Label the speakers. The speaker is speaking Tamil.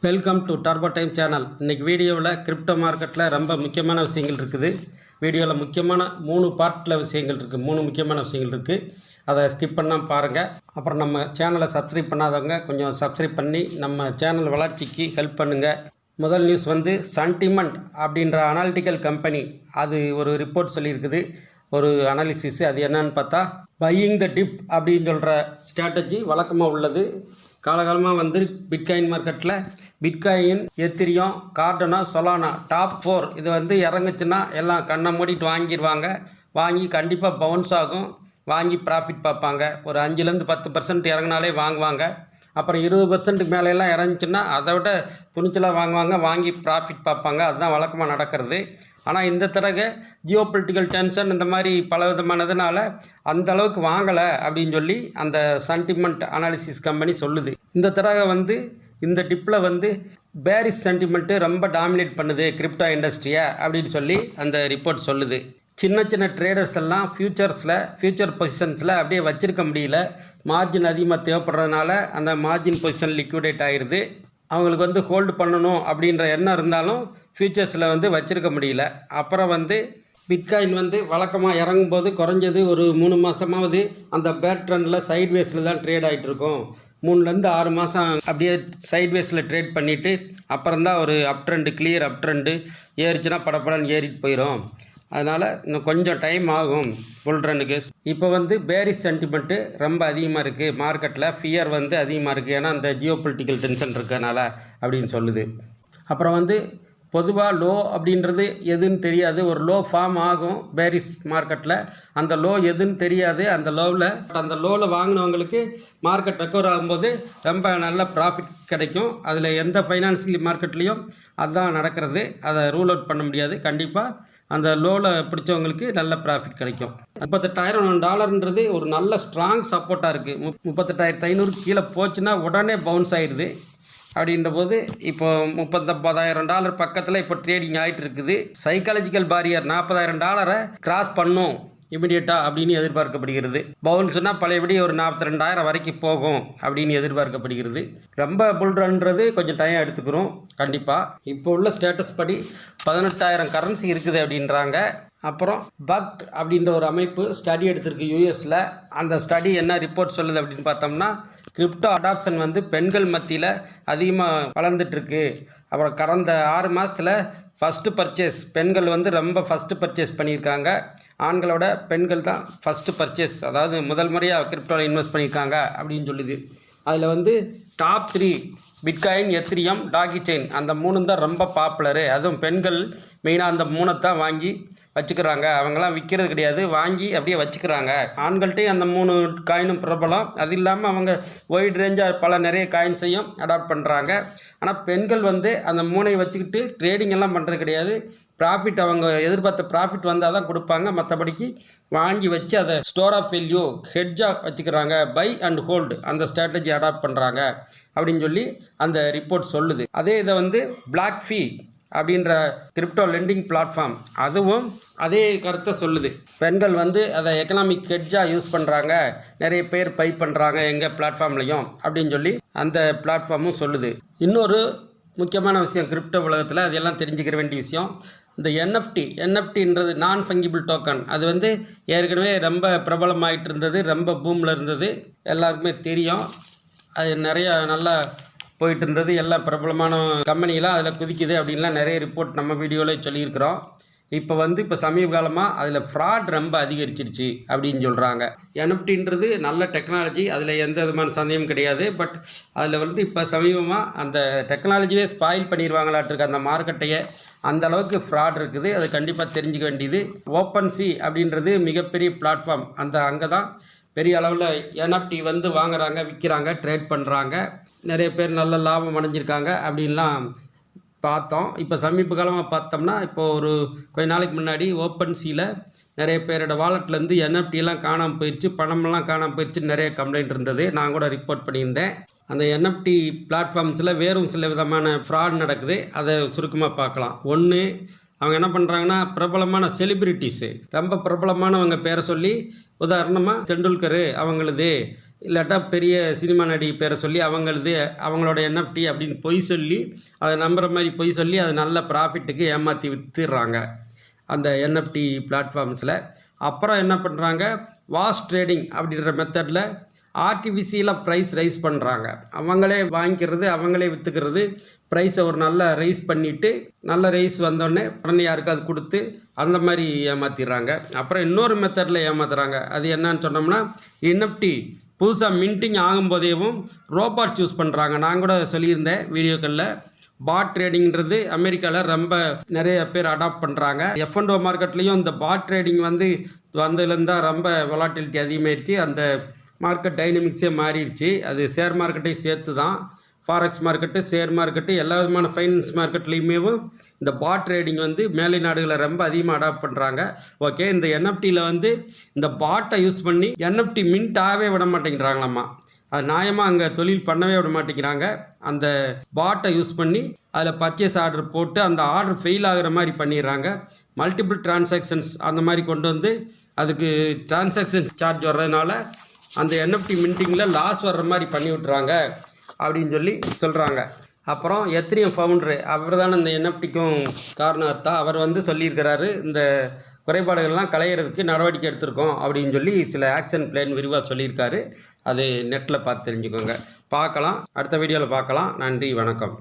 Speaker 1: Welcome to turbo time channel. இன்றைக்கி வீடியோவில் கிரிப்டோ மார்க்கெட்டில் ரொம்ப முக்கியமான விஷயங்கள் இருக்குது. வீடியோவில் முக்கியமான 3 பார்ட்டில் விஷயங்கள் இருக்குது. 3 முக்கியமான விஷயங்கள் இருக்குது. அதை ஸ்கிப் பண்ணால் பாருங்கள். அப்புறம் நம்ம சேனலை சப்ஸ்கிரைப் பண்ணாதவங்க கொஞ்சம் சப்ஸ்கிரைப் பண்ணி நம்ம சேனல் வளர்ச்சிக்கு ஹெல்ப் பண்ணுங்கள். முதல் நியூஸ் வந்து சென்டிமெண்ட் அப்படின்ற அனாலிட்டிக்கல் கம்பெனி அது ஒரு ரிப்போர்ட் சொல்லியிருக்குது, ஒரு அனாலிசிஸ். அது என்னன்னு பார்த்தா பையிங் த டிப் அப்படின்னு சொல்கிற ஸ்ட்ராட்டஜி வழக்கமாக உள்ளது. காலகாலமாக வந்து பிட்காயின் மார்க்கெட்டில் பிட்காயின், எத்திரியம், கார்டனோ, சொலானா டாப் 4 இது வந்து இறங்குச்சுன்னா எல்லாம் கண்ணை மூடிட்டு வாங்கிடுவாங்க. வாங்கி கண்டிப்பாக பவுன்ஸ் ஆகும், வாங்கி ப்ராஃபிட் பார்ப்பாங்க. ஒரு 5-10% 10% இறங்கினாலே வாங்குவாங்க. அப்புறம் 20% மேலெல்லாம் இறங்குச்சுன்னா அதை விட துணிச்சலாக வாங்குவாங்க, வாங்கி ப்ராஃபிட் பார்ப்பாங்க. அதுதான் வழக்கமாக நடக்கிறது. ஆனால் இந்த தடவை ஜியோ பொலிட்டிக்கல் டென்ஷன் இந்த மாதிரி பல விதமானதுனால அந்த அளவுக்கு வாங்கலை அப்படின்னு சொல்லி அந்த சென்டிமெண்ட் அனாலிசிஸ் கம்பெனி சொல்லுது. இந்த தடவை வந்து இந்த டிப்பில் வந்து பேரிஷ் சென்டிமெண்ட்டு ரொம்ப டாமினேட் பண்ணுது கிரிப்டோ இண்டஸ்ட்ரியை அப்படின்னு சொல்லி அந்த ரிப்போர்ட் சொல்லுது. சின்ன சின்ன ட்ரேடர்ஸ் எல்லாம் ஃபியூச்சர் பொசிஷன்ஸில் அப்படியே வச்சுருக்க முடியல. மார்ஜின் அதிகமாக தேவைப்படுறதுனால அந்த மார்ஜின் பொசிஷன் லிக்விடேட் ஆகிடுது. அவங்களுக்கு வந்து ஹோல்டு பண்ணணும் அப்படின்ற எண்ணம் இருந்தாலும் ஃபியூச்சர்ஸில் வந்து வச்சுருக்க முடியல. அப்புறம் வந்து பிட்காயின் வந்து வழக்கமாக இறங்கும்போது குறைஞ்சது ஒரு 3 மாதமாவது அந்த பேட் ட்ரெண்டில் சைட்வேஸில் தான் ட்ரேட் ஆகிட்டுருக்கும். 3 to 6 மாதம் அப்படியே சைட்வேஸில் ட்ரேட் பண்ணிவிட்டு அப்புறம்தான் ஒரு up trend, clear up trend ஏறிச்சுன்னா படப்படன்னு ஏறிட்டு போயிடும். அதனால் இன்னும் கொஞ்சம் டைம் ஆகும் புல் ரன்னுக்கு. இப்போ வந்து பேரிஷ் சென்டிமெண்ட்டு ரொம்ப அதிகமாக இருக்குது மார்க்கெட்டில். ஃபியர் வந்து அதிகமாக இருக்குது, ஏன்னா அந்த ஜியோ பொலிட்டிக்கல் டென்ஷன் இருக்கனால அப்படின்னு சொல்லுது. அப்புறம் வந்து பொதுவாக லோ அப்படின்றது எதுன்னு தெரியாது. ஒரு லோ ஃபார்ம் ஆகும் பேரிஷ் மார்க்கெட்டில், அந்த லோ எதுன்னு தெரியாது. அந்த லோவில் வாங்கினவங்களுக்கு மார்க்கெட் ரெக்கவர் ஆகும்போது ரொம்ப நல்ல ப்ராஃபிட் கிடைக்கும். அதில் எந்த ஃபைனான்சியல் மார்க்கெட்லேயும் அதுதான் நடக்கிறது. அதை ரூல் அவுட் பண்ண முடியாது. கண்டிப்பாக அந்த லோவில் பிடிச்சவங்களுக்கு நல்ல ப்ராஃபிட் கிடைக்கும். $38,000 ஒரு நல்ல ஸ்ட்ராங் சப்போர்ட்டாக இருக்குது. 38,500 கீழே போச்சுன்னா உடனே பவுன்ஸ் ஆயிடுது. அப்படின்ற போது இப்போ $39,000 பக்கத்தில் இப்போ ட்ரேடிங் ஆகிட்டு இருக்குது. சைக்காலஜிக்கல் பாரியர் $40,000 கிராஸ் பண்ணும் இமிடியேட்டாக அப்படின்னு எதிர்பார்க்கப்படுகிறது. பவுன்ஸ்னால் பழையபடி ஒரு 42,000 வரைக்கும் போகும் அப்படின்னு எதிர்பார்க்கப்படுகிறது. ரொம்ப புல்ரன்றது கொஞ்சம் டைம் எடுத்துக்கிறோம் கண்டிப்பாக. இப்போ உள்ள ஸ்டேட்டஸ் படி 18,000 கரன்சி இருக்குது அப்படின்றாங்க. அப்புறம் பக்ட் அப்படின்ற ஒரு அமைப்பு ஸ்டடி எடுத்திருக்கு யூஎஸில். அந்த ஸ்டடி என்ன ரிப்போர்ட் சொல்லுது அப்படின்னு பார்த்தோம்னா, கிரிப்டோ அடாப்ஷன் வந்து பெண்கள் மத்தியில் அதிகமாக வளர்ந்துட்டுருக்கு. அப்புறம் கடந்த 6 மாதத்தில் ஃபஸ்ட்டு பர்ச்சேஸ் பெண்கள் வந்து ரொம்ப ஃபஸ்ட்டு பர்ச்சேஸ் பண்ணியிருக்காங்க. ஆண்களோட பெண்கள் தான் ஃபஸ்ட்டு பர்ச்சேஸ், அதாவது முதல் முறையாக கிரிப்டோவில் இன்வெஸ்ட் பண்ணியிருக்காங்க அப்படின்னு சொல்லுது. அதில் வந்து டாப் 3 பிட்காயின், எத்திரியம், டாகி செயின் அந்த 3 தான் ரொம்ப பாப்புலரு. அதுவும் பெண்கள் மெயினாக அந்த 3 தான் வாங்கி வச்சுக்கிறாங்க. அவங்களாம் விற்கிறது கிடையாது, வாங்கி அப்படியே வச்சுக்கிறாங்க. ஆண்கள்கிட்டையும் அந்த 3 காயினும் பிரபலம். அது இல்லாமல் அவங்க ஒய்ட் ரேஞ்சாக நிறைய காயின்ஸையும் அடாப்ட் பண்ணுறாங்க. ஆனால் பெண்கள் வந்து அந்த 3ஐ வச்சுக்கிட்டு ட்ரேடிங் எல்லாம் பண்ணுறது கிடையாது. ப்ராஃபிட் அவங்க எதிர்பார்த்த ப்ராஃபிட் வந்தால் தான் கொடுப்பாங்க. மற்றபடிக்கு வாங்கி வச்சு அதை ஸ்டோர் ஆஃப் வேல்யூ ஹெட்ஜாக வச்சுக்கிறாங்க. பை அண்ட் ஹோல்டு அந்த ஸ்ட்ராட்டஜி அடாப்ட் பண்ணுறாங்க அப்படின்னு சொல்லி அந்த ரிப்போர்ட் சொல்லுது. அதே இதை வந்து பிளாக் ஃபீ அப்படின்ற கிரிப்டோ லெண்டிங் பிளாட்ஃபார்ம் அதுவும் அதே கருத்தை சொல்லுது. பெண்கள் வந்து அதை எக்கனாமிக் ஹெட்ஜாக யூஸ் பண்ணுறாங்க, நிறைய பேர் பை பண்ணுறாங்க எங்கள் பிளாட்ஃபார்ம்லையும் அப்படின்னு சொல்லி அந்த பிளாட்ஃபார்மும் சொல்லுது. இன்னொரு முக்கியமான விஷயம் கிரிப்டோ உலகத்தில், அதெல்லாம் தெரிஞ்சுக்கிற வேண்டிய விஷயம், இந்த என்எஃப்டின்றது நான் ஃபங்கிபிள் டோக்கன். அது வந்து ஏற்கனவே ரொம்ப பிரபலமாகிட்டு இருந்தது, ரொம்ப பூமில் இருந்தது, எல்லாருக்குமே தெரியும். அது நிறைய நல்லா போயிட்டு இருந்தது. எல்லா பிரபலமான கம்பெனிகளாக அதில் குதிக்குது அப்படின்லாம் நிறைய ரிப்போர்ட் நம்ம வீடியோவில் சொல்லியிருக்கிறோம். இப்போ சமீப காலமாக அதில் ஃப்ராட் ரொம்ப அதிகரிச்சிருச்சு அப்படின்னு சொல்கிறாங்க. என்எஃப்டின்றது நல்ல டெக்னாலஜி, அதில் எந்த விதமான சந்தேகம் கிடையாது. பட் அதில் வந்து இப்போ சமீபமாக அந்த டெக்னாலஜியே ஸ்பாயில் பண்ணிடுவாங்களாட்டிருக்கு அந்த மார்க்கெட்டையே. அந்த அளவுக்கு ஃப்ராட் இருக்குது. அது கண்டிப்பாக தெரிஞ்சுக்க வேண்டியது. ஓப்பன்சி அப்படின்றது மிகப்பெரிய பிளாட்ஃபார்ம். அங்கே தான் பெரிய அளவில் என்எஃப்டி வந்து வாங்குறாங்க, விற்கிறாங்க, ட்ரேட் பண்ணுறாங்க. நிறைய பேர் நல்ல லாபம் அடைஞ்சிருக்காங்க அப்படின்லாம் பார்த்தோம். இப்போ சமீப காலமாக பார்த்தோம்னா, இப்போது ஒரு கொஞ்ச நாளைக்கு முன்னாடி ஓப்பன்சியில் நிறைய பேரோட வாலெட்லேருந்து என்எஃப்டிலாம் காணாமல் போயிடுச்சு, பணமெல்லாம் காணாமல் போயிடுச்சு, நிறைய கம்ப்ளைண்ட் இருந்தது. நான் கூட ரிப்போர்ட் பண்ணியிருந்தேன். அந்த என்எஃப்டி பிளாட்ஃபார்ம்ஸில் வேறும் சில விதமான ஃப்ராட் நடக்குது. அதை சுருக்கமாக பார்க்கலாம். ஒன்று, அவங்க என்ன பண்ணுறாங்கன்னா பிரபலமான செலிப்ரிட்டிஸு ரொம்ப பிரபலமானவங்க பேரை சொல்லி உதாரணமாக டெண்டுல்கரு அவங்களது இல்லாட்டா பெரிய சினிமா நடிகை பேரை சொல்லி அவங்களோட என்எஃப்டி அப்படின்னு பொய் சொல்லி அதை நம்புகிற மாதிரி பொய் சொல்லி அதை நல்ல ப்ராஃபிட்டுக்கு ஏமாற்றி விற்றுடுறாங்க அந்த என்எஃப்டி பிளாட்ஃபார்ம்ஸில். அப்புறம் என்ன பண்ணுறாங்க, வாஷ் ட்ரேடிங் அப்படின்ற மெத்தடில் ஆர்டிஃபிஷியலாக ப்ரைஸ் ரைஸ் பண்ணுறாங்க. அவங்களே வாங்கிக்கிறது, அவங்களே விற்றுக்கிறது, ப்ரைஸை ஒரு நல்ல ரைஸ் பண்ணிவிட்டு நல்ல ரைஸ் வந்தோடனே உடனே யாருக்காவது கொடுத்து அந்த மாதிரி ஏமாற்றிடுறாங்க. அப்புறம் இன்னொரு மெத்தடில் ஏமாத்துறாங்க. அது என்னன்னு சொன்னோம்னா, என்எஃப்டி புதுசாக மின்ட்டிங் ஆகும்போதேவும் ரோபாட் யூஸ் பண்ணுறாங்க. நான் கூட சொல்லியிருந்தேன் வீடியோக்களில். பாட் ட்ரேடிங்கிறது அமெரிக்காவில் ரொம்ப நிறைய பேர் அடாப்ட் பண்ணுறாங்க. F&O மார்க்கெட்லேயும் இந்த பாட் ட்ரேடிங் வந்ததுலேருந்து தான் ரொம்ப வொலாட்டிலிட்டி அதிகமாகிடுச்சு. அந்த மார்க்கெட் டைனமிக்ஸே மாறிடுச்சு. அது ஷேர் மார்க்கெட்டையும் சேர்த்து தான். ஃபாரெக்ஸ் மார்க்கெட்டு, ஷேர் மார்க்கெட்டு, எல்லா விதமான ஃபைனான்ஸ் மார்க்கெட்லேயுமே இந்த பாட் ட்ரேடிங் மேலை நாடுகளை ரொம்ப அதிகமாக அடாப்ட் பண்ணுறாங்க. ஓகே, இந்த என்எஃப்டியில் இந்த பாட்டை யூஸ் பண்ணி என்எஃப்டி மின்ட் ஆகவே விட மாட்டேங்கிறாங்களாம்மா. அது நியாயமாக அங்கே தொழில் பண்ணவே விட மாட்டேங்கிறாங்க. அந்த பாட்டை யூஸ் பண்ணி அதில் பர்ச்சேஸ் ஆர்டர் போட்டு அந்த ஆர்டர் ஃபெயில் ஆகிற மாதிரி பண்ணிடுறாங்க. மல்டிபிள் டிரான்சாக்ஷன்ஸ் அந்த மாதிரி கொண்டு அதுக்கு டிரான்சாக்ஷன் சார்ஜ் வர்றதுனால அந்த என்எஃப்டி மின்ட்டிங்கில் லாஸ் வர்ற மாதிரி பண்ணி விட்டுறாங்க அப்படின்னு சொல்லி சொல்கிறாங்க. அப்புறம் எத்ரியம் ஃபவுண்டரு அவர் தானே இந்த என்எஃப்டிக்கும் காரணம். அவர் சொல்லியிருக்கிறாரு, இந்த குறைபாடுகள்லாம் களையிறதுக்கு நடவடிக்கை எடுத்திருக்கோம் அப்படின்னு சொல்லி சில ஆக்ஷன் பிளான் விரிவாக சொல்லியிருக்காரு. அது நெட்டில் பார்த்து தெரிஞ்சுக்கோங்க. பார்க்கலாம், அடுத்த வீடியோவில் பார்க்கலாம். நன்றி, வணக்கம்.